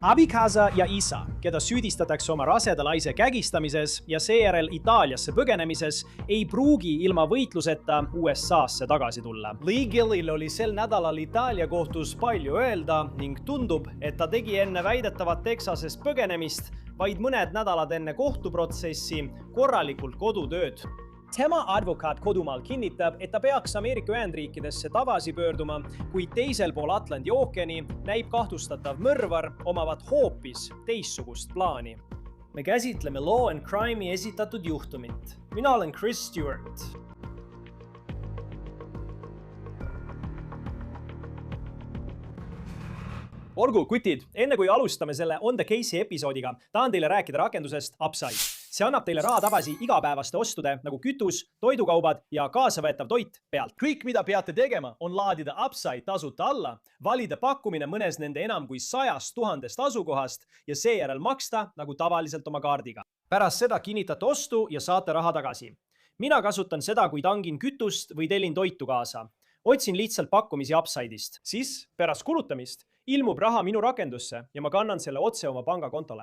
Abikaasa ja isa, keda süüdistatakse oma raseda naise kägistamises ja seejärel Itaaliasse põgenemises, ei pruugi ilma võitluseta USA'sse tagasi tulla. Lee Gillil oli sel nädalal Itaalia kohtus palju öelda ning tundub, et ta tegi enne väidetavat Texasest põgenemist vaid mõned nädalad enne kohtuprotsessi korralikult kodutööd. Tema advokaat kodumaal kinnitab, et ta peaks Ameerika Ühendriikidesse tagasi pöörduma, kuid teisel pool Atlandi ookeani näib kahtlustatav mõrvar omavat hoopis teistsugust plaani. Me käsitleme Law and Crime'i esitatud juhtumit. Mina olen Chris Stewart. Olgu, kutid, enne kui alustame selle On the Case'i episoodiga, tahan teile rääkida rakendusest Upside. See annab teile raha tagasi igapäevaste ostude nagu kütus, toidukaubad ja kaasavõetav toit pealt. Kõik, mida peate tegema, on laadida Upside tasuta alla, valida pakkumine mõnes nende enam kui 100 000 asukohast ja seejärel maksta nagu tavaliselt oma kaardiga. Pärast seda kinnitate ostu ja saate raha tagasi. Mina kasutan seda, kui tangin kütust või tellin toitu kaasa. Otsin lihtsalt pakkumisi Upside'ist. Siis pärast kulutamist ilmub raha minu rakendusse ja ma kannan selle otse oma pangakontole.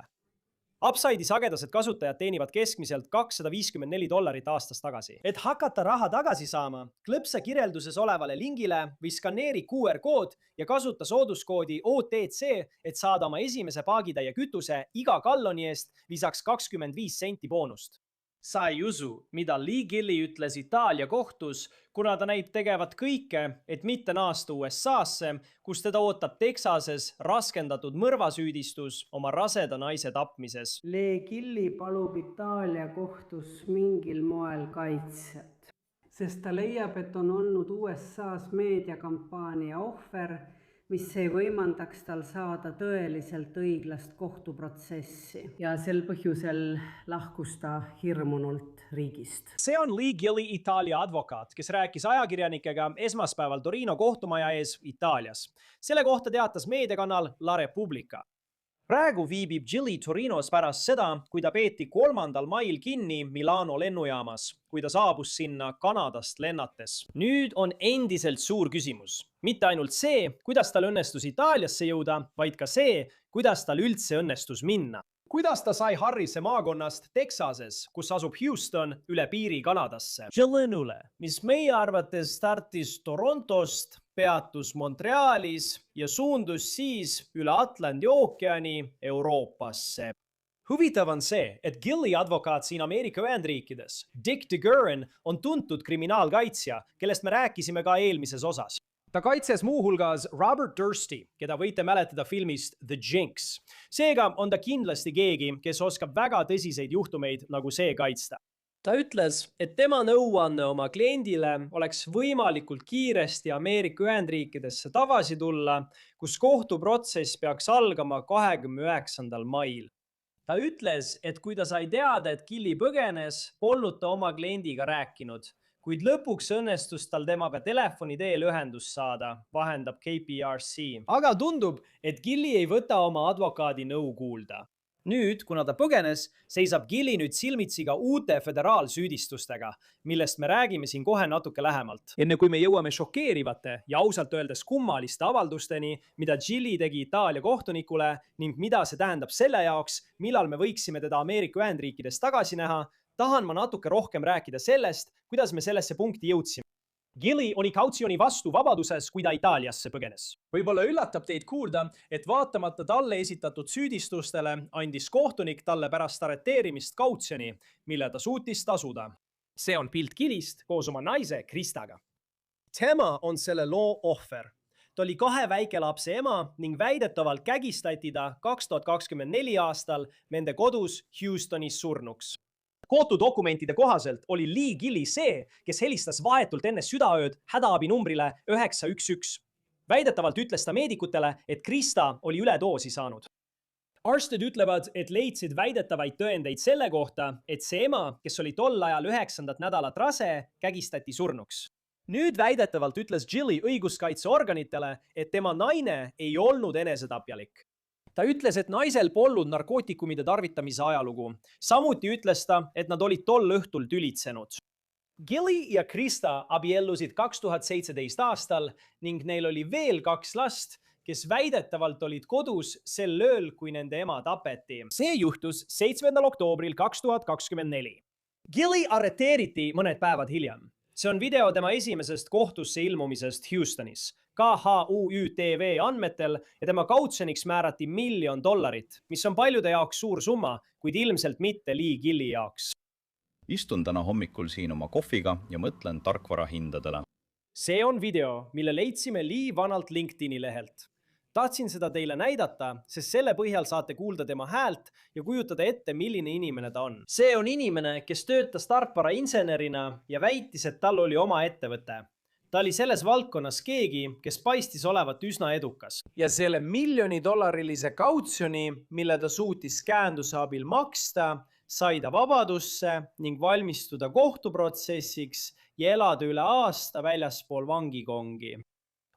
Upside'i sagedased kasutajad teenivad keskmiselt $254 aastas tagasi. Et hakata raha tagasi saama, klõpsa kirjelduses olevale lingile või skaneeri QR-kood ja kasuta sooduskoodi OTC, et saada oma esimese paagitäie kütuse iga galloni eest lisaks 25 senti boonust. Sa ei usu, mida Lee Gilli ütles Itaalia kohtus, kuna ta näib tegevat kõike, et mitte naasta USA'sse, kus teda ootab Texases raskendatud mõrvasüüdistus oma raseda naise tapmises. Lee Gilli palub Itaalia kohtus mingil moel kaitset, sest ta leiab, et on olnud USA's meediakampaania ohver, mis ei võimaldaks tal saada tõeliselt õiglast kohtuprotsessi ja sel põhjusel lahkus ta hirmunult riigist. See on Lee Gilli Itaalia advokaat, kes rääkis ajakirjanikega esmaspäeval Torino kohtumaja ees Itaalias. Selle kohta teatas meediakanal La Repubblica. Praegu viibib Gilli Torinos pärast seda, kui ta peeti 3. mail kinni Milano lennujaamas, kui ta saabus sinna Kanadast lennates. Nüüd on endiselt suur küsimus. Mitte ainult see, kuidas tal õnnestus Itaaliasse jõuda, vaid ka see, kuidas tal üldse õnnestus minna. Kuidas ta sai Harrise maakonnast Texases, kus asub Houston, üle piiri Kanadasse? Gillinule, mis meie arvates startis Torontost, peatus Montrealis ja suundus siis üle Atlandi ookeani Euroopasse. Huvitav on see, et Gilli advokaat siin Ameerika Ühendriikides, Dick DeGuerin, on tuntud kriminaalkaitsja, kellest me rääkisime ka eelmises osas. Ta kaitses muuhulgas Robert Dursty, keda võite mäletada filmist The Jinx. Seega on ta kindlasti keegi, kes oskab väga tõsiseid juhtumeid nagu see kaitsta. Ta ütles, et tema nõuanne oma kliendile oleks võimalikult kiiresti Ameerika Ühendriikidesse tagasi tulla, kus kohtuprotsess peaks algama 29. mail. Ta ütles, et kui ta sai teada, et Gilli põgenes, polnud ta oma kliendiga rääkinud, kuid lõpuks õnnestus tal temaga telefoni teel ühendust saada, vahendab KPRC. Aga tundub, et Gilli ei võta oma advokaadi nõu kuulda. Nüüd, kuna ta põgenes, seisab Gilli nüüd silmitsi ka uute föderaalsüüdistustega, millest me räägime siin kohe natuke lähemalt. Enne kui me jõuame šokeerivate ja ausalt öeldes kummaliste avaldusteni, mida Gilli tegi Itaalia kohtunikule ning mida see tähendab selle jaoks, millal me võiksime teda Ameerika Ühendriikides tagasi näha, tahan ma natuke rohkem rääkida sellest, kuidas me sellesse punkti jõudsime. Gilli oli kautsioni vastu vabaduses, kui ta Itaaliasse põgenes. Võib-olla üllatab teid kuulda, et vaatamata talle esitatud süüdistustele andis kohtunik talle pärast arreteerimist kautsioni, mille ta suutis tasuda. See on pilt Gillist koos oma naise Kristaga. Tema on selle loo ohver. Ta oli 2 väikelapse ema ning väidetavalt kägistati ta 2024 aastal nende kodus Houstonis surnuks. Kohtudokumentide kohaselt oli Lee Gilli see, kes helistas vahetult enne südaööd hädaabinumbrile 911. Väidetavalt ütles ta meedikutele, et Krista oli üledoosi saanud. Arstid ütlevad, et leidsid väidetavaid tõendeid selle kohta, et see ema, kes oli tol ajal 9. nädalat rase, kägistati surnuks. Nüüd väidetavalt ütles Gilli õiguskaitseorganitele, et tema naine ei olnud enesetapjalik. Ta ütles, et naisel polnud narkootikumide tarvitamise ajalugu. Samuti ütles ta, et nad olid tol õhtul tülitsenud. Gilli ja Krista abiellusid 2017 aastal ning neil oli veel 2 last, kes väidetavalt olid kodus sel ööl, kui nende ema tapeti. See juhtus 7. oktoobril 2024. Gilly arreteeriti mõned päevad hiljem. See on video tema esimesest kohtusse ilmumisest Houstonis. KHUÜTV andmetel ja tema kautsjoniks määrati $1 miljon, mis on paljude jaoks suur summa, kuid ilmselt mitte Lee Gilly jaoks. Istun täna hommikul siin oma kohviga ja mõtlen tarkvara hindadele. See on video, mille leidsime Lee vanalt LinkedIni lehelt. Tahtsin seda teile näidata, sest selle põhjal saate kuulda tema häält ja kujutada ette, milline inimene ta on. See on inimene, kes töötas tarkvara insenerina ja väitis, et tal oli oma ettevõte. Ta oli selles valdkonnas keegi, kes paistis olevat üsna edukas. Ja selle $1 miljoni kautsjoni, mille ta suutis käenduse abil maksta, sai ta vabadusse ning valmistuda kohtuprotsessiks ja elada üle aasta väljaspool vangikongi.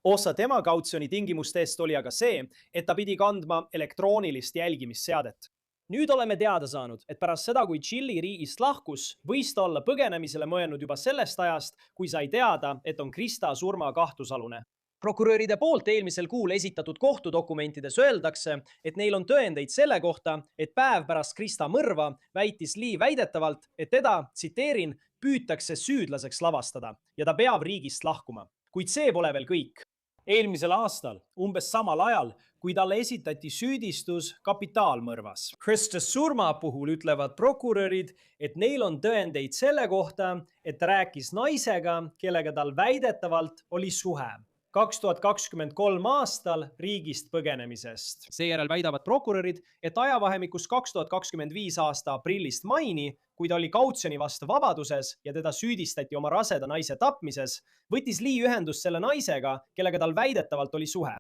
Osa tema kautsjoni tingimustest oli aga see, et ta pidi kandma elektroonilist jälgimisseadet. Nüüd oleme teada saanud, et pärast seda, kui Gilly riigist lahkus, võis ta olla põgenemisele mõelnud juba sellest ajast, kui sai teada, et on Krista surma kahtlusalune. Prokuröride poolt eelmisel kuul esitatud kohtudokumentides öeldakse, et neil on tõendeid selle kohta, et päev pärast Krista mõrva väitis Lee väidetavalt, et teda, tsiteerin, püütakse süüdlaseks lavastada ja ta peab riigist lahkuma. Kuid see pole veel kõik. Eelmisel aastal, umbes samal ajal, kui talle esitati süüdistus kapitaalmõrvas. Krista surma puhul ütlevad prokurörid, et neil on tõendeid selle kohta, et ta rääkis naisega, kellega tal väidetavalt oli suhe. 2023 aastal riigist põgenemisest. Seejärel väidavad prokurörid, et ajavahemikus 2025 aasta aprillist maini, kui ta oli kautsjoni vastu vabaduses ja teda süüdistati oma raseda naise tapmises, võttis Lee ühendust selle naisega, kellega tal väidetavalt oli suhe.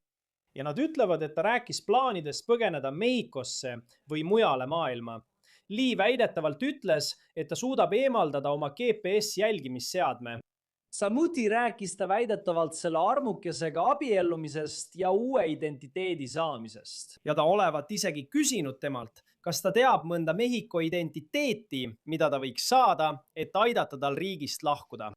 Ja nad ütlevad, et ta rääkis plaanidest põgeneda Mehhikosse või mujale maailma. Lee väidetavalt ütles, et ta suudab eemaldada oma GPS jälgimisseadme. Samuti rääkis ta väidetavalt selle armukesega abiellumisest ja uue identiteedi saamisest. Ja ta olevat isegi küsinud temalt, kas ta teab mõnda Mehhiko identiteeti, mida ta võiks saada, et aidata tal riigist lahkuda.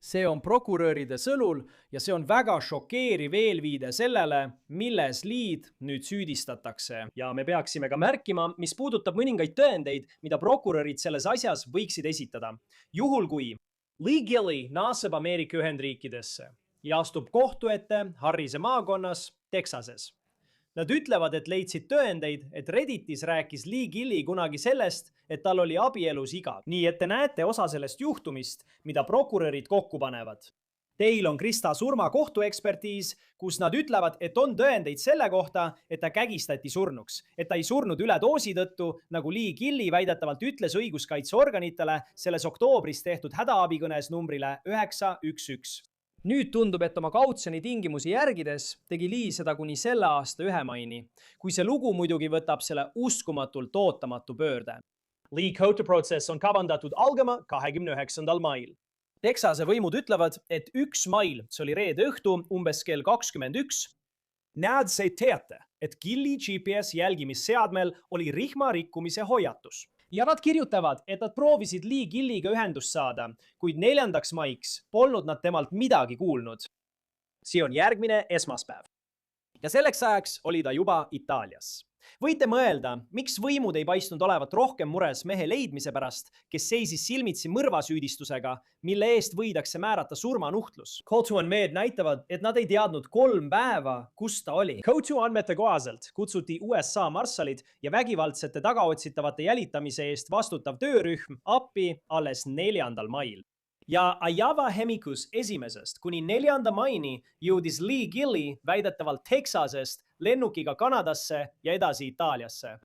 See on prokuröride sõnul ja see on väga šokeeriv eelviide sellele, milles Leed nüüd süüdistatakse. Ja me peaksime ka märkima, mis puudutab mõningaid tõendeid, mida prokurörid selles asjas võiksid esitada. Juhul kui Lee Gilly naaseb Ameerika Ühendriikidesse ja astub kohtu ette Harrise maakonnas Texases. Nad ütlevad, et leidsid tõendeid, et Redditis rääkis Lee Gilly kunagi sellest, et tal oli abielus iga. Nii et te näete osa sellest juhtumist, mida prokurörid kokku panevad. Teil on Krista surma kohtuekspertiis, kus nad ütlevad, et on tõendeid selle kohta, et ta kägistati surnuks, et ta ei surnud üledoosi tõttu, nagu Lee Gilly väidetavalt ütles õiguskaitseorganitele selles oktoobris tehtud hädaabikõnes numbrile 911. Nüüd tundub, et oma kautsjoni tingimusi järgides tegi Lee seda kuni selle aasta 1. maini, kui see lugu muidugi võtab selle uskumatult ootamatu pöörde. Lee kohtuprotsess on kavandatud algama 29. mail. Texase võimud ütlevad, et 1. mail, see oli reede õhtu, umbes kell 21, näed see teate, et Gilly GPS jälgimisseadmel oli rihma rikkumise hoiatus. Ja nad kirjutavad, et nad proovisid Lee Gillyga ühendust saada, kuid 4. maiks polnud nad temalt midagi kuulnud. See on järgmine esmaspäev. Ja selleks ajaks oli ta juba Itaalias. Võite mõelda, miks võimud ei paistnud olevat rohkem mures mehe leidmise pärast, kes seisis silmitsi mõrvasüüdistusega, mille eest võidakse määrata surmanuhtlus. Kohtuandmed näitavad, et nad ei teadnud 3 päeva, kus ta oli. Kohtuandmete kohaselt kutsuti USA marssalid ja vägivaldsete tagaotsitavate jälitamise eest vastutav töörühm appi alles 4. mail. Ja ajava hemikus 1. kuni 4. maini jõudis Lee Gilly väidetavalt Texasest lennukiga Kanadasse ja edasi Itaaliasse.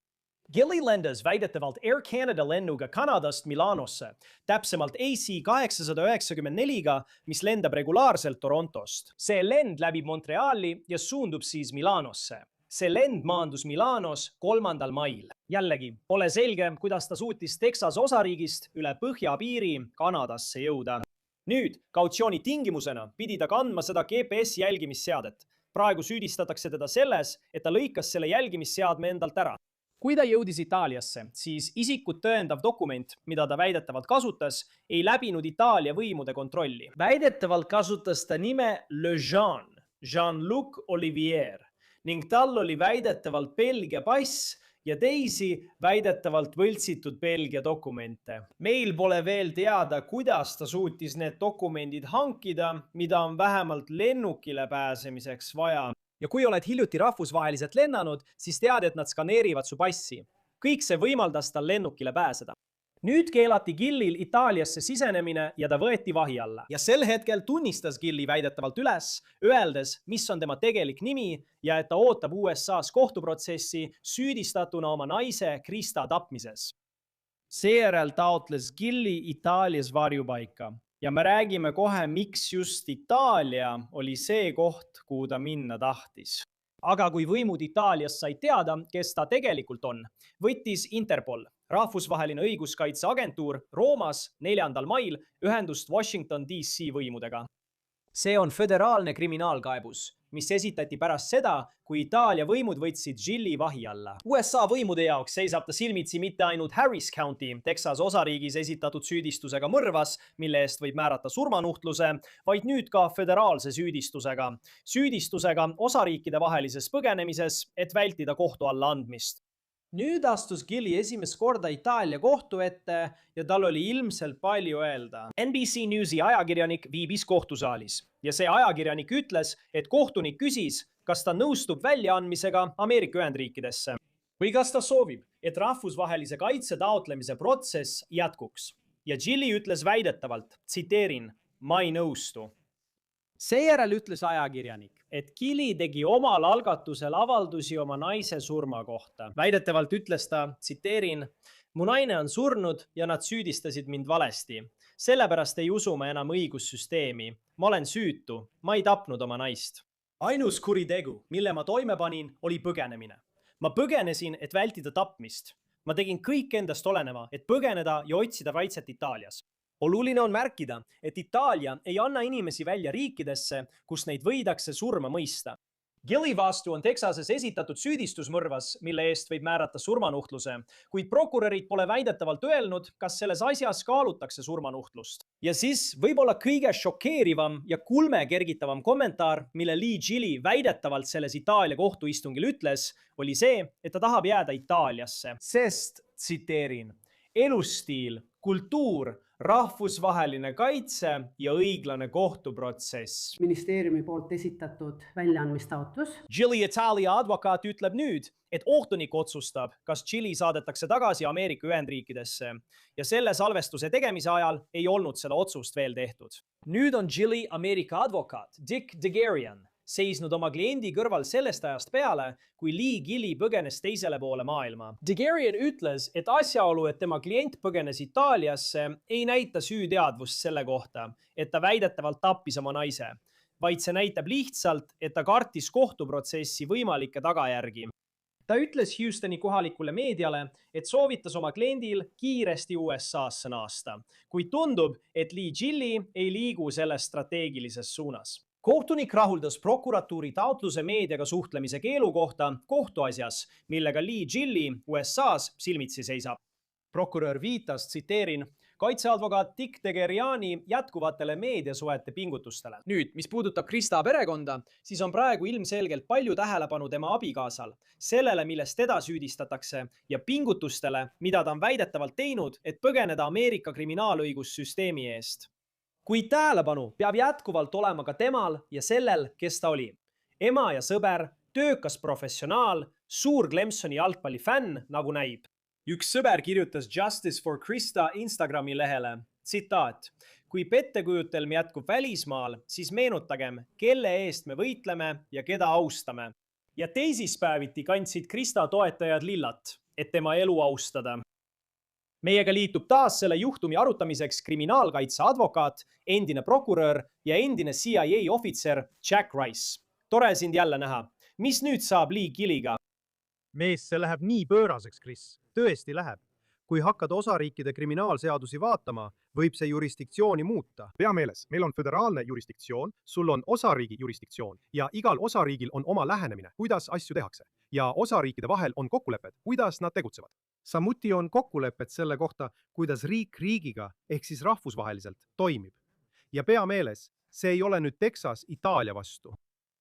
Gilly lendas väidetavalt Air Canada lennuga Kanadast Milanosse, täpsemalt AC-894-ga, mis lendab regulaarselt Torontost. See lend läbib Montreali ja suundub siis Milanosse. See lend maandus Milanos 3. mail. Jällegi, pole selge, kuidas ta suutis Texase osariigist üle põhjapiiri Kanadasse jõuda. Nüüd, kautsiooni tingimusena pidi ta kandma seda GPS jälgimisseadet. Praegu süüdistatakse teda selles, et ta lõikas selle jälgimisseadme endalt ära. Kui ta jõudis Itaaliasse, siis isikut tõendav dokument, mida ta väidetavalt kasutas, ei läbinud Itaalia võimude kontrolli. Väidetavalt kasutas ta nime Le Jean, Jean-Luc Olivier. ning tal oli väidetavalt Belgia pass ja teisi väidetavalt võltsitud Belgia dokumente. Meil pole veel teada, kuidas ta suutis need dokumendid hankida, mida on vähemalt lennukile pääsemiseks vaja. Ja kui oled hiljuti rahvusvaheliselt lennanud, siis tead, et nad skaneerivad su passi. Kõik see võimaldas tal lennukile pääseda. Nüüd keelati Gillil Itaaliasse sisenemine ja ta võeti vahi alla. Ja sel hetkel tunnistas Gilli väidetavalt üles, öeldes, mis on tema tegelik nimi ja et ta ootab USA's kohtuprotsessi süüdistatuna oma naise Krista tapmises. Seejärel taotles Gilli Itaalias varjupaika. Ja me räägime kohe, miks just Itaalia oli see koht, kuhu ta minna tahtis. Aga kui võimud Itaalias said teada, kes ta tegelikult on, võttis Interpol, rahvusvaheline õiguskaitseagentuur, Roomas 4. mail ühendust Washington DC võimudega. See on föderaalne kriminaalkaebus, mis esitati pärast seda, kui Itaalia võimud võtsid Gilli vahi alla. USA võimude jaoks seisab ta silmitsi mitte ainult Harris County, Texas osariigis esitatud süüdistusega mõrvas, mille eest võib määrata surmanuhtluse, vaid nüüd ka föderaalse süüdistusega. Süüdistusega osariikide vahelises põgenemises, et vältida kohtu alla andmist. Nüüd astus Gilli esimest korda Itaalia kohtu ette ja tal oli ilmselt palju öelda. NBC Newsi ajakirjanik viibis kohtusaalis ja see ajakirjanik ütles, et kohtunik küsis, kas ta nõustub väljaandmisega Ameerika Ühendriikidesse või kas ta soovib, et rahvusvahelise kaitse taotlemise protsess jätkuks. Ja Gilli ütles väidetavalt, tsiteerin, ma ei nõustu. Seejärel ütles ajakirjanik, et Gilli tegi omal algatusel avaldusi oma naise surma kohta. Väidetavalt ütles ta, tsiteerin, mu naine on surnud ja nad süüdistasid mind valesti. Sellepärast ei usu ma enam õigussüsteemi. Ma olen süütu, ma ei tapnud oma naist. Ainus kuritegu, mille ma toime panin, oli põgenemine. Ma põgenesin, et vältida tapmist. Ma tegin kõik endast oleneva, et põgeneda ja otsida kaitset Itaalias. Oluline on märkida, et Itaalia ei anna inimesi välja riikidesse, kus neid võidakse surma mõista. Gilli vastu on Texases esitatud süüdistusmõrvas, mille eest võib määrata surmanuhtluse, kuid prokurörid pole väidetavalt öelnud, kas selles asjas kaalutakse surmanuhtlust. Ja siis võib-olla kõige šokeerivam ja kulmekergitavam kommentaar, mille Lee Gilli väidetavalt selles Itaalia kohtuistungil ütles, oli see, et ta tahab jääda Itaaliasse, sest, tsiteerin, elustiil, kultuur, rahvusvaheline kaitse ja õiglane kohtuprotsess. Ministeeriumi poolt esitatud väljaandmistaotlus. Gilli Itaalia advokaat ütleb nüüd, et kohtunik otsustab, kas Gilli saadetakse tagasi Ameerika Ühendriikidesse ja selle salvestuse tegemise ajal ei olnud seda otsust veel tehtud. Nüüd on Gilli Ameerika advokaat Dick Degarian seisnud oma kliendi kõrval sellest ajast peale, kui Lee Gilli põgenes teisele poole maailma. Degarian ütles, et asjaolu, et tema klient põgenes Itaaliasse, ei näita süüteadvust selle kohta, et ta väidetavalt tappis oma naise, vaid see näitab lihtsalt, et ta kartis kohtuprotsessi võimalikke tagajärgi. Ta ütles Houstoni kohalikule meediale, et soovitas oma kliendil kiiresti USA'sse naasta, kuid tundub, et Lee Gilli ei liigu selles strateegilises suunas. Kohtunik rahuldas prokuratuuri taotluse meediaga suhtlemise keelu kohta kohtuasjas, millega Lee Gilli USA's silmitsi seisab. Prokurör viitas, tsiteerin, kaitseadvokaat Dick Degariani jätkuvatele meediasuhete pingutustele. Nüüd, mis puudutab Krista perekonda, siis on praegu ilmselgelt palju tähelepanu tema abikaasal, sellele, milles teda süüdistatakse ja pingutustele, mida ta on väidetavalt teinud, et põgeneda Ameerika kriminaalõigussüsteemi eest. Kuid tähelepanu peab jätkuvalt olema ka temal ja sellel, kes ta oli. Ema ja sõber, töökas professionaal, suur Clemsoni jalgpallifänn, nagu näib. Üks sõber kirjutas Justice for Krista Instagrami lehele, tsitaat, kui pettekujutelm jätkub välismaal, siis meenutagem, kelle eest me võitleme ja keda austame. Ja teisispäeviti kandsid Krista toetajad lillat, et tema elu austada. Meiega liitub taas selle juhtumi arutamiseks kriminaalkaitse advokaat, endine prokurör ja endine CIA ohvitser Jack Rice. Tore sind jälle näha. Mis nüüd saab Lee Gilliga? Mees, see läheb nii pööraseks, Chris. Tõesti läheb. Kui hakkad osariikide kriminaalseadusi vaatama, võib see jurisdiktsiooni muuta. Pea meeles, meil on föderaalne jurisdiktsioon, sul on osariigi jurisdiktsioon ja igal osariigil on oma lähenemine, kuidas asju tehakse. Ja osariikide vahel on kokkulepped, kuidas nad tegutsevad. Samuti on kokkulepped selle kohta, kuidas riik riigiga ehk siis rahvusvaheliselt toimib. Ja pea meeles, see ei ole nüüd Texas Itaalia vastu.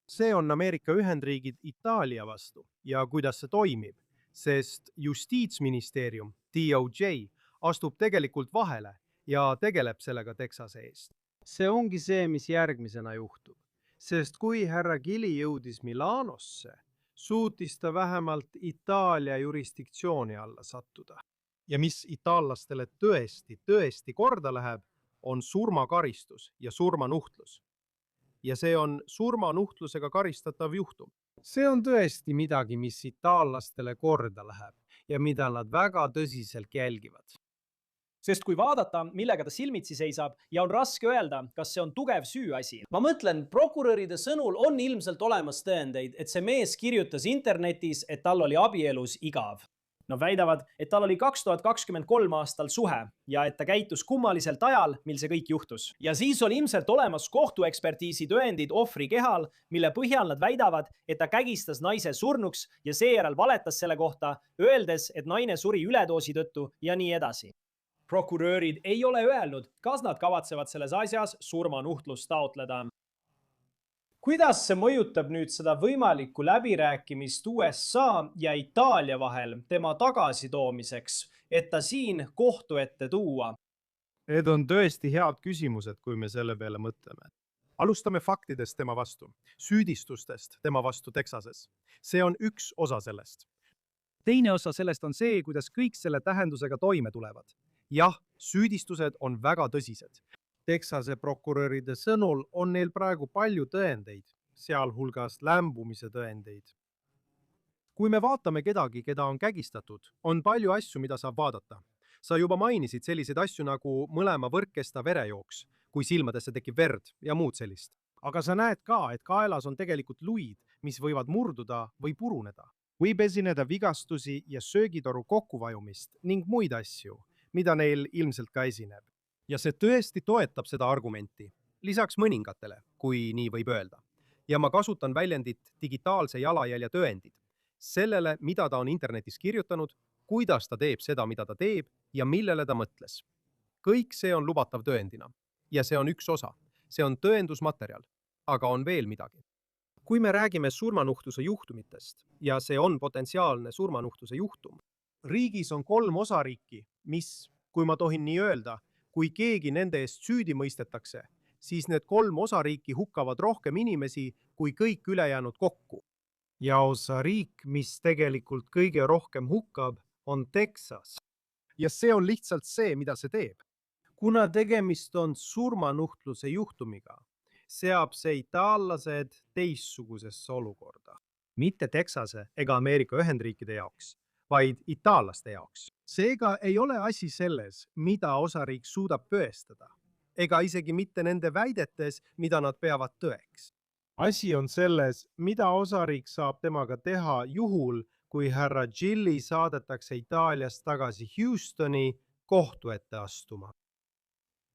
See on Ameerika Ühendriigid Itaalia vastu ja kuidas see toimib, sest justiitsministeerium, DOJ, astub tegelikult vahele ja tegeleb sellega Texase eest. See ongi see, mis järgmisena juhtub, sest kui härra Gili jõudis Milanosse, suutis ta vähemalt Itaalia jurisdiktsiooni alla sattuda. Ja mis itaallastele tõesti korda läheb, on surmakaristus ja surmanuhtlus. Ja see on surmanuhtlusega karistatav juhtum. See on tõesti midagi, mis itaallastele korda läheb ja mida nad väga tõsiselt jälgivad. Sest kui vaadata, millega ta silmitsi seisab ja on raske öelda, kas see on tugev süüasi. Ma mõtlen, prokuröride sõnul on ilmselt olemas tõendeid, et see mees kirjutas internetis, et tal oli abielus igav. Nad väidavad, et tal oli 2023 aastal suhe ja et ta käitus kummaliselt ajal, mil see kõik juhtus. Ja siis on ilmselt olemas kohtuekspertiisi tõendid ohvri kehal, mille põhjal nad väidavad, et ta kägistas naise surnuks ja seejärel valetas selle kohta, öeldes, et naine suri üledoosi tõttu ja nii edasi. Prokurörid ei ole öelnud, kas nad kavatsevad selles asjas surmanuhtlust taotleda. Kuidas see mõjutab nüüd seda võimalikku läbirääkimist USA ja Itaalia vahel tema tagasitoomiseks, et ta siin kohtu ette tuua? Need on tõesti head küsimused, kui me selle peale mõtleme. Alustame faktidest tema vastu, süüdistustest tema vastu Texases. See on üks osa sellest. Teine osa sellest on see, kuidas kõik selle tähendusega toime tulevad. Jah, süüdistused on väga tõsised. Texase prokuröride sõnul on neil praegu palju tõendeid, sealhulgas lämbumise tõendeid. Kui me vaatame kedagi, keda on kägistatud, on palju asju, mida saab vaadata. Sa juba mainisid selliseid asju nagu mõlema võrkkesta verejooks, kui silmadesse tekib verd ja muud sellist. Aga sa näed ka, et kaelas on tegelikult luid, mis võivad murduda või puruneda. Võib esineda vigastusi ja söögitoru kokkuvajumist ning muid asju, mida neil ilmselt ka esineb. Ja see tõesti toetab seda argumenti, lisaks mõningatele, kui nii võib öelda. Ja ma kasutan väljendit digitaalse jalajälje tõendid, sellele, mida ta on internetis kirjutanud, kuidas ta teeb seda, mida ta teeb ja millele ta mõtles. Kõik see on lubatav tõendina ja see on üks osa. See on tõendusmaterjal, aga on veel midagi. Kui me räägime surmanuhtluse juhtumitest ja see on potentsiaalne surmanuhtluse juhtum, riigis on 3 osariiki, mis, kui ma tohin nii öelda, kui keegi nende eest süüdi mõistetakse, siis need 3 osariiki hukkavad rohkem inimesi kui kõik ülejäänud kokku. Ja osariik, mis tegelikult kõige rohkem hukkab, on Texas. Ja see on lihtsalt see, mida see teeb. Kuna tegemist on surmanuhtluse juhtumiga, seab see itaallased teistsugusesse olukorda. Mitte Texase ega Ameerika Ühendriikide jaoks, vaid itaallaste jaoks. Seega ei ole asi selles, mida osariik suudab tõestada, ega isegi mitte nende väidetes, mida nad peavad tõeks. Asi on selles, mida osariik saab temaga teha juhul, kui härra Gilli saadetakse Itaaliast tagasi Houstoni kohtu ette astuma.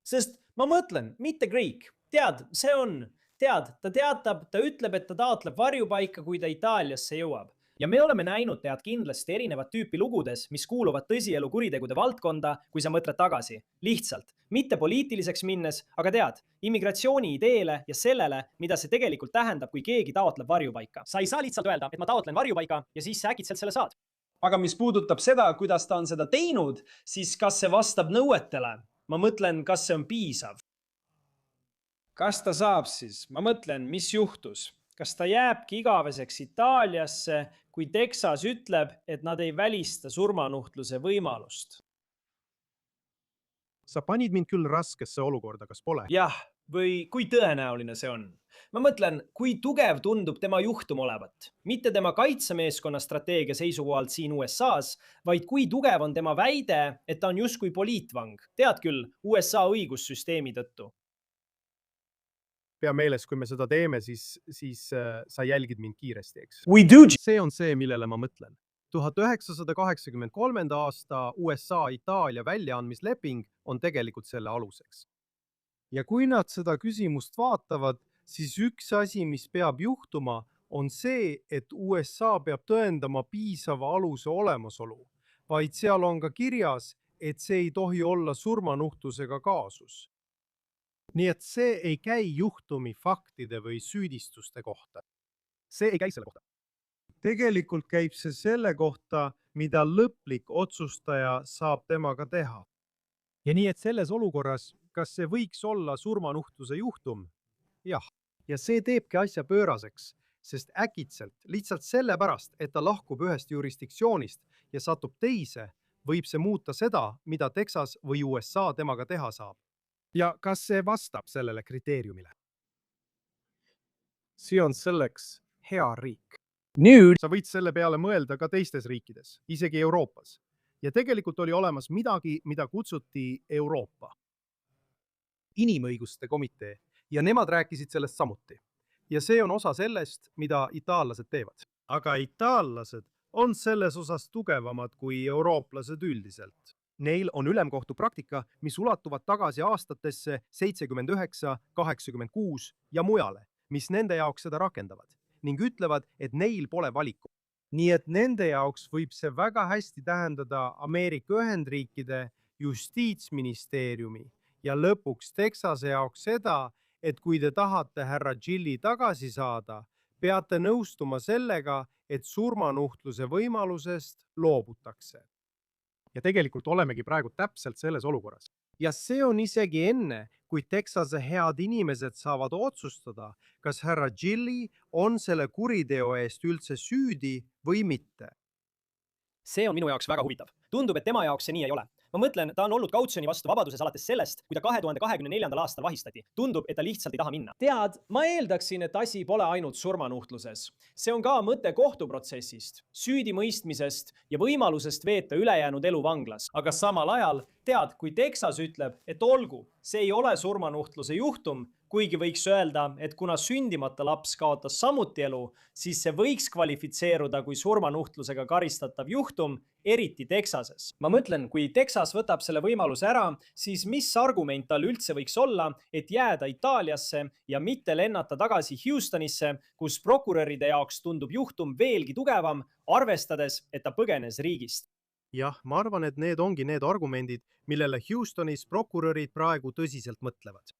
Sest ma mõtlen, mitte Greek. Tead, see on. Tead, ta teatab, ta ütleb, et ta taotleb varjupaika, kui ta Itaaliasse jõuab. Ja me oleme näinud tead kindlasti erinevat tüüpi lugudes, mis kuuluvad tõsielu kuritegude valdkonda, kui sa mõtled tagasi. Lihtsalt. Mitte poliitiliseks minnes, aga tead, immigratsiooni ideele ja sellele, mida see tegelikult tähendab, kui keegi taotleb varjupaika. Sa ei saa lihtsalt öelda, et ma taotlen varjupaika ja siis sa äkitselt selle saad. Aga mis puudutab seda, kuidas ta on seda teinud, siis kas see vastab nõuetele? Ma mõtlen, kas see on piisav. Kas ta saab siis? Ma mõtlen, mis juhtus? Kas ta jääbki igaveseks Itaaliasse, kui Texas ütleb, et nad ei välista surmanuhtluse võimalust? Sa panid mind küll raskesse olukorda, kas pole? Jah, või kui tõenäoline see on? Ma mõtlen, kui tugev tundub tema juhtum olevat. Mitte tema kaitsemeeskonna strateegia seisukohalt siin USA's, vaid kui tugev on tema väide, et ta on justkui poliitvang. Tead küll, USA õigussüsteemi tõttu. Pea meeles, kui me seda teeme, siis sa jälgid mind kiiresti, eks? See on see, millele ma mõtlen. 1983. aasta USA-Itaalia väljaandmisleping on tegelikult selle aluseks. Ja kui nad seda küsimust vaatavad, siis üks asi, mis peab juhtuma, on see, et USA peab tõendama piisava aluse olemasolu, vaid seal on ka kirjas, et see ei tohi olla surmanuhtlusega kaasus. Nii et see ei käi juhtumi faktide või süüdistuste kohta. see ei käi selle kohta. tegelikult käib see selle kohta, mida lõplik otsustaja saab temaga teha. Ja nii, et selles olukorras, kas see võiks olla surmanuhtluse juhtum? Jah. Ja see teebki asja pööraseks, sest äkitselt, lihtsalt sellepärast, et ta lahkub ühest jurisdiktsioonist ja satub teise, võib see muuta seda, mida Texas või USA temaga teha saab. Ja kas see vastab sellele kriteeriumile? See on selleks hea riik. Sa võid selle peale mõelda ka teistes riikides, isegi Euroopas. Ja tegelikult oli olemas midagi, mida kutsuti Euroopa Inimõiguste komitee ja nemad rääkisid sellest samuti. Ja see on osa sellest, mida itaallased teevad. Aga itaallased on selles osas tugevamad kui eurooplased üldiselt. Neil on ülemkohtu praktika, mis ulatuvad tagasi aastatesse 79, 86 ja mujale, mis nende jaoks seda rakendavad ning ütlevad, et neil pole valikut. Nii et nende jaoks võib see väga hästi tähendada Ameerika Ühendriikide justiitsministeeriumi ja lõpuks Texase jaoks seda, et kui te tahate härra Gilli tagasi saada, peate nõustuma sellega, et surmanuhtluse võimalusest loobutakse. Ja tegelikult olemegi praegu täpselt selles olukorras. Ja see on isegi enne, kui Texase head inimesed saavad otsustada, kas härra Gilli on selle kuriteo eest üldse süüdi või mitte. See on minu jaoks väga huvitav. Tundub, et tema jaoks see nii ei ole. Ma mõtlen, ta on olnud kautsjoni vastu vabaduses alates sellest, kui ta 2024. aastal vahistati. Tundub, et ta lihtsalt ei taha minna. Tead, ma eeldaksin, et asi pole ainult surmanuhtluses. See on ka mõte kohtuprotsessist, süüdimõistmisest ja võimalusest veeta ülejäänud elu vanglas. Aga samal ajal, tead, kui Texas ütleb, et olgu, see ei ole surmanuhtluse juhtum, kuigi võiks öelda, et kuna sündimata laps kaotas samuti elu, siis see võiks kvalifitseeruda kui surmanuhtlusega karistatav juhtum, eriti Texases. Ma mõtlen, kui Texas võtab selle võimaluse ära, siis mis argument tal üldse võiks olla, et jääda Itaaliasse ja mitte lennata tagasi Houstonisse, kus prokuröride jaoks tundub juhtum veelgi tugevam, arvestades, et ta põgenes riigist. Jah, ma arvan, et need ongi need argumendid, millele Houstonis prokurörid praegu tõsiselt mõtlevad.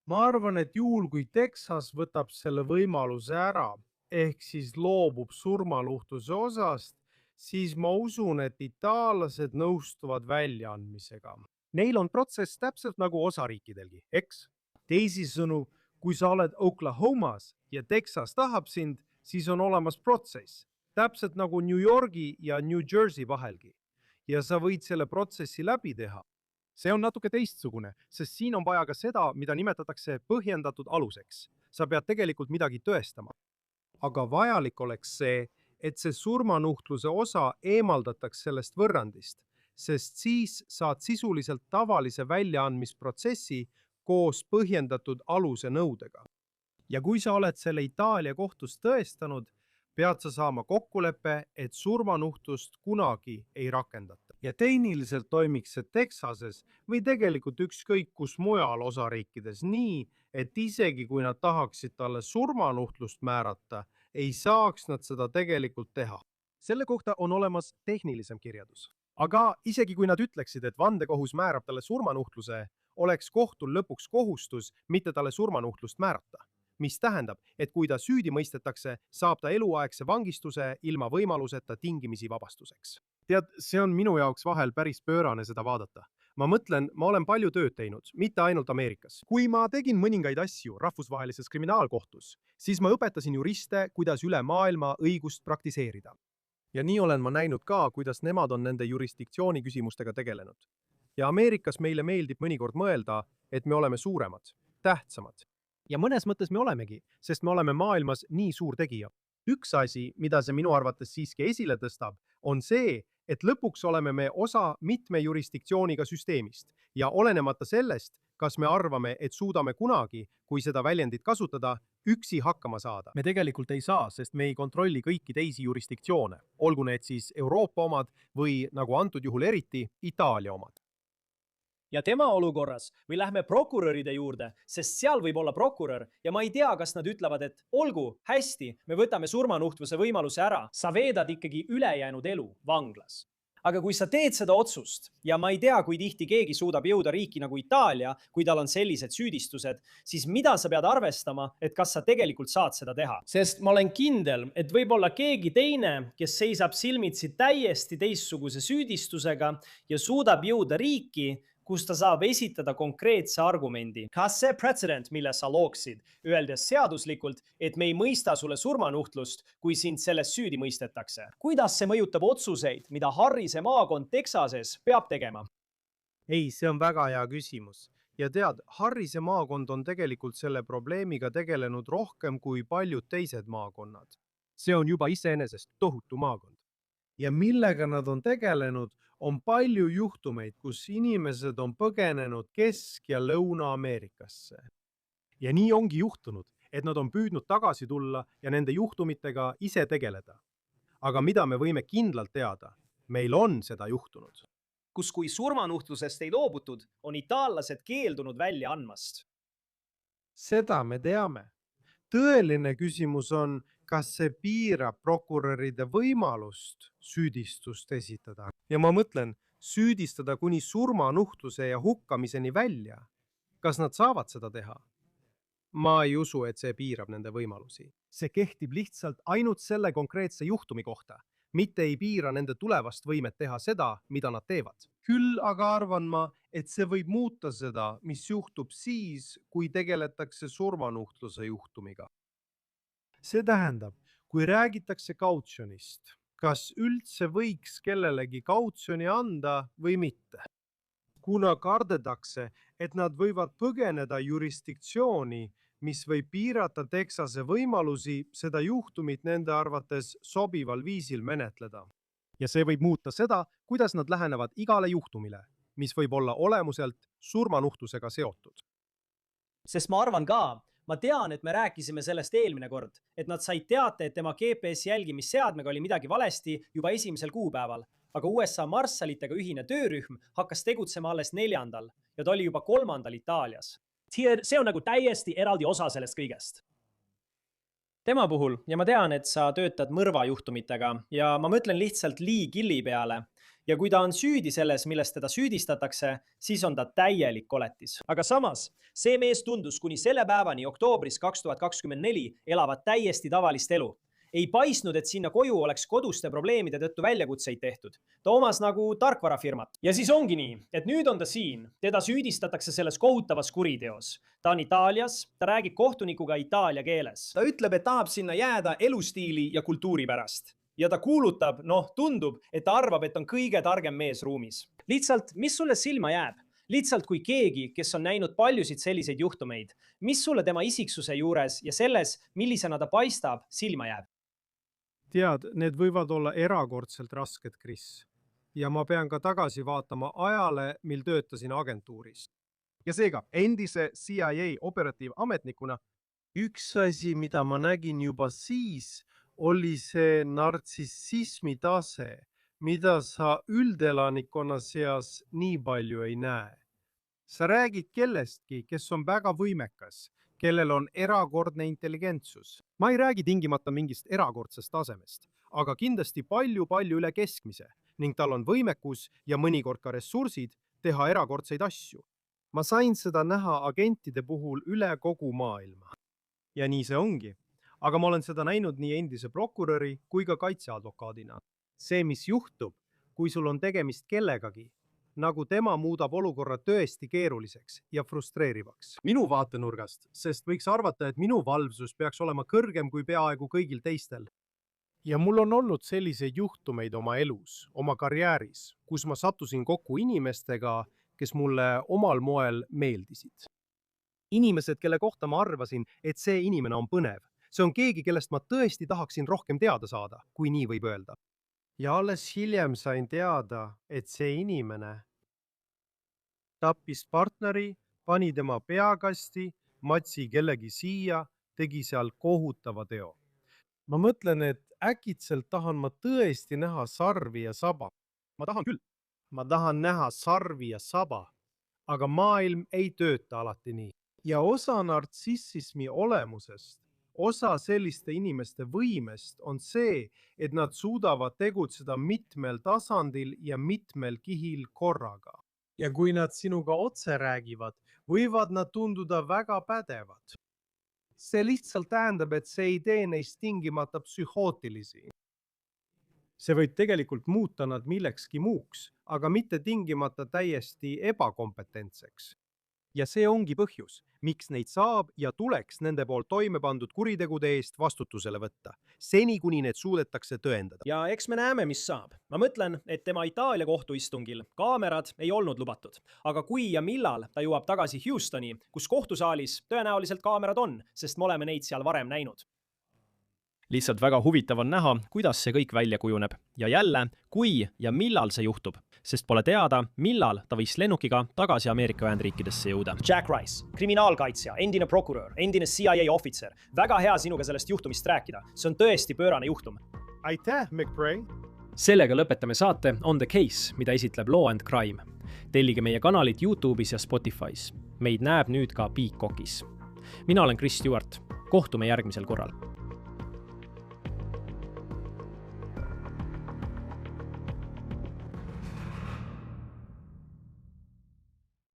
Ma arvan, et juhul, kui Texas võtab selle võimaluse ära, ehk siis loobub surmanuhtluse osast, siis ma usun, et itaallased nõustuvad väljaandmisega. Neil on protsess täpselt nagu osariikidelgi, eks? Teisisõnu, kui sa oled Oklahomas ja Texas tahab sind, siis on olemas protsess, täpselt nagu New Yorgi ja New Jersey vahelgi. Ja sa võid selle protsessi läbi teha. See on natuke teistsugune, sest siin on vaja ka seda, mida nimetatakse põhjendatud aluseks. Sa pead tegelikult midagi tõestama. Aga vajalik oleks see, et see surmanuhtluse osa eemaldataks sellest võrrandist, sest siis saad sisuliselt tavalise väljaandmisprotsessi koos põhjendatud aluse nõudega. Ja kui sa oled selle Itaalia kohtus tõestanud, pead sa saama kokkuleppe, et surmanuhtlust kunagi ei rakendata. Ja tehniliselt toimiks see Texases või tegelikult ükskõik kus mujal osariikides nii, et isegi kui nad tahaksid talle surmanuhtlust määrata, ei saaks nad seda tegelikult teha. Selle kohta on olemas tehnilisem kirjadus. Aga isegi kui nad ütleksid, et vandekohus määrab talle surmanuhtluse, oleks kohtul lõpuks kohustus mitte talle surmanuhtlust määrata. Mis tähendab, et kui ta süüdi mõistetakse, saab ta eluaegse vangistuse ilma võimaluseta tingimisi vabastuseks. Tead, see on minu jaoks vahel päris pöörane seda vaadata. Ma mõtlen, ma olen palju tööd teinud, mitte ainult Ameerikas. Kui ma tegin mõningaid asju rahvusvahelises kriminaalkohtus, siis ma õpetasin juriste, kuidas üle maailma õigust praktiseerida. Ja nii olen ma näinud ka, kuidas nemad on nende jurisdiktsiooni küsimustega tegelenud. Ja Ameerikas meile meeldib mõnikord mõelda, et me oleme suuremad, tähtsamad. Ja mõnes mõttes me olemegi, sest me oleme maailmas nii suur tegija. Üks asi, mida see minu arvates siiski esile tõstab, on see, et lõpuks oleme me osa mitme jurisdiktsiooniga süsteemist ja olenemata sellest, kas me arvame, et suudame kunagi, kui seda väljendit kasutada, üksi hakkama saada. Me tegelikult ei saa, sest me ei kontrolli kõiki teisi jurisdiktsioone, olgu need siis Euroopa omad või nagu antud juhul eriti Itaalia omad. Ja tema olukorras või lähme prokuröride juurde, sest seal võib olla prokurör ja ma ei tea, kas nad ütlevad, et olgu, hästi, me võtame surmanuhtluse võimaluse ära, sa veedad ikkagi ülejäänud elu vanglas. aga kui sa teed seda otsust ja ma ei tea, kui tihti keegi suudab jõuda riiki nagu Itaalia, kui tal on sellised süüdistused, siis mida sa pead arvestama, et kas sa tegelikult saad seda teha? Sest ma olen kindel, et võib-olla keegi teine, kes seisab silmitsi täiesti teistsuguse süüdistusega ja suudab jõuda riiki, kus ta saab esitada konkreetse argumendi. Kas see pretsedent, mille sa looksid, öeldes seaduslikult, et me ei mõista sulle surmanuhtlust, kui sind selles süüdi mõistetakse? Kuidas see mõjutab otsuseid, mida Harrise maakond Texases peab tegema? Ei, see on väga hea küsimus. Ja tead, Harrise maakond on tegelikult selle probleemiga tegelenud rohkem kui paljud teised maakonnad. See on juba iseenesest tohutu maakond. Ja millega nad on tegelenud, on palju juhtumeid, kus inimesed on põgenenud Kesk- ja Lõuna-Ameerikasse. Ja nii ongi juhtunud, et nad on püüdnud tagasi tulla ja nende juhtumitega ise tegeleda. Aga mida me võime kindlalt teada? Meil on seda juhtunud. Kus kui surmanuhtlusest ei loobutud, on itaallased keeldunud välja andmast. Seda me teame. Tõeline küsimus on, kas see piirab prokuröride võimalust süüdistust esitada. Ja ma mõtlen, süüdistada kuni surmanuhtluse ja hukkamiseni välja. Kas nad saavad seda teha? Ma ei usu, et see piirab nende võimalusi. See kehtib lihtsalt ainult selle konkreetse juhtumi kohta, mitte ei piira nende tulevast võimet teha seda, mida nad teevad. Küll aga arvan ma, et see võib muuta seda, mis juhtub siis, kui tegeletakse surmanuhtluse juhtumiga. See tähendab, kui räägitakse kautsionist, kas üldse võiks kellelegi kautsjoni anda või mitte. Kuna kardetakse, et nad võivad põgeneda jurisdiktsiooni, mis võib piirata Texase võimalusi seda juhtumit nende arvates sobival viisil menetleda. Ja see võib muuta seda, kuidas nad lähenevad igale juhtumile, mis võib olla olemuselt surmanuhtlusega seotud. Sest ma arvan ka, ma tean, et me rääkisime sellest eelmine kord, et nad said teate, et tema GPS jälgimisseadmega oli midagi valesti juba 1. kuupäeval, aga USA marssalitega ühine töörühm hakkas tegutsema alles 4. ja ta oli juba 3. Itaalias. See on nagu täiesti eraldi osa sellest kõigest. Tema puhul, ja ma tean, et sa töötad mõrvajuhtumitega ja ma mõtlen lihtsalt Lee Gilli peale. Ja kui ta on süüdi selles, millest teda süüdistatakse, siis on ta täielik koletis. Aga samas, see mees tundus kuni selle päevani oktoobris 2024 elavat täiesti tavalist elu. Ei paistnud, et sinna koju oleks koduste probleemide tõttu väljakutseid tehtud. Ta omas nagu tarkvarafirmat. Ja siis ongi nii, et nüüd on ta siin. Teda süüdistatakse selles kohutavas kuriteos. Ta on Itaalias, ta räägib kohtunikuga itaalia keeles. Ta ütleb, et tahab sinna jääda elustiili ja kultuuri pärast. Ja ta kuulutab, tundub, et ta arvab, et on kõige targem mees ruumis. Lihtsalt, mis sulle silma jääb? Lihtsalt kui keegi, kes on näinud paljusid selliseid juhtumeid, mis sulle tema isiksuse juures ja selles, millisena ta paistab, silma jääb? Tead, need võivad olla erakordselt rasked, Chris. Ja ma pean ka tagasi vaatama ajale, mil töötasin agentuuris. Ja seega, endise CIA operatiivametnikuna üks asi, mida ma nägin juba siis, oli see nartsissismi tase, mida sa üldelanikkonna seas nii palju ei näe. Sa räägid kellestki, kes on väga võimekas, kellel on erakordne intelligentsus. Ma ei räägi tingimata mingist erakordsest tasemest, aga kindlasti palju üle keskmise ning tal on võimekus ja mõnikord ka ressursid teha erakordseid asju. Ma sain seda näha agentide puhul üle kogu maailma. Ja nii see ongi. Aga ma olen seda näinud nii endise prokuröri kui ka kaitseadvokaadina. See, mis juhtub, kui sul on tegemist kellegagi, nagu tema muudab olukorra tõesti keeruliseks ja frustreerivaks. Minu vaatenurgast, sest võiks arvata, et minu valvsus peaks olema kõrgem kui peaaegu kõigil teistel. Ja mul on olnud selliseid juhtumeid oma elus, oma karjääris, kus ma sattusin kokku inimestega, kes mulle omal moel meeldisid. Inimesed, kelle kohta ma arvasin, et see inimene on põnev. See on keegi, kellest ma tõesti tahaksin rohkem teada saada, kui nii võib öelda. Ja alles hiljem sain teada, et see inimene tappis partneri, pani tema peakasti, matsi kellegi siia, tegi seal kohutava teo. Ma mõtlen, et äkitselt tahan ma tõesti näha sarvi ja saba. Ma tahan küll. Ma tahan näha sarvi ja saba, aga maailm ei tööta alati nii. Ja osa nartsissismi olemusest Osa selliste inimeste võimest on see, et nad suudavad tegutseda mitmel tasandil ja mitmel kihil korraga. Ja kui nad sinuga otse räägivad, võivad nad tunduda väga pädevad. See lihtsalt tähendab, et see ei tee neist tingimata psühhootilisi. See võib tegelikult muuta nad millekski muuks, aga mitte tingimata täiesti ebakompetentseks. Ja see ongi põhjus, miks neid saab ja tuleks nende poolt toime pandud kuritegude eest vastutusele võtta, seni kuni need suudetakse tõendada. Ja eks me näeme, mis saab. Ma mõtlen, et tema Itaalia kohtuistungil kaamerad ei olnud lubatud. Aga kui ja millal ta jõuab tagasi Houstoni, kus kohtusaalis tõenäoliselt kaamerad on, sest me oleme neid seal varem näinud. Lihtsalt väga huvitav on näha, kuidas see kõik välja kujuneb. Ja jälle, kui ja millal see juhtub, sest pole teada, millal ta võis lennukiga tagasi Ameerika Ühendriikidesse jõuda. Jack Rice, kriminaalkaitsja, endine prokurör, endine CIA ohvitser. Väga hea sinuga sellest juhtumist rääkida. See on tõesti pöörane juhtum. Aitäh, McBray! Sellega lõpetame saate On the Case, mida esitleb Law and Crime. Tellige meie kanalit YouTube'is ja Spotify's. Meid näeb nüüd ka Peacockis. Mina olen Chris Stewart. Kohtume järgmisel korral.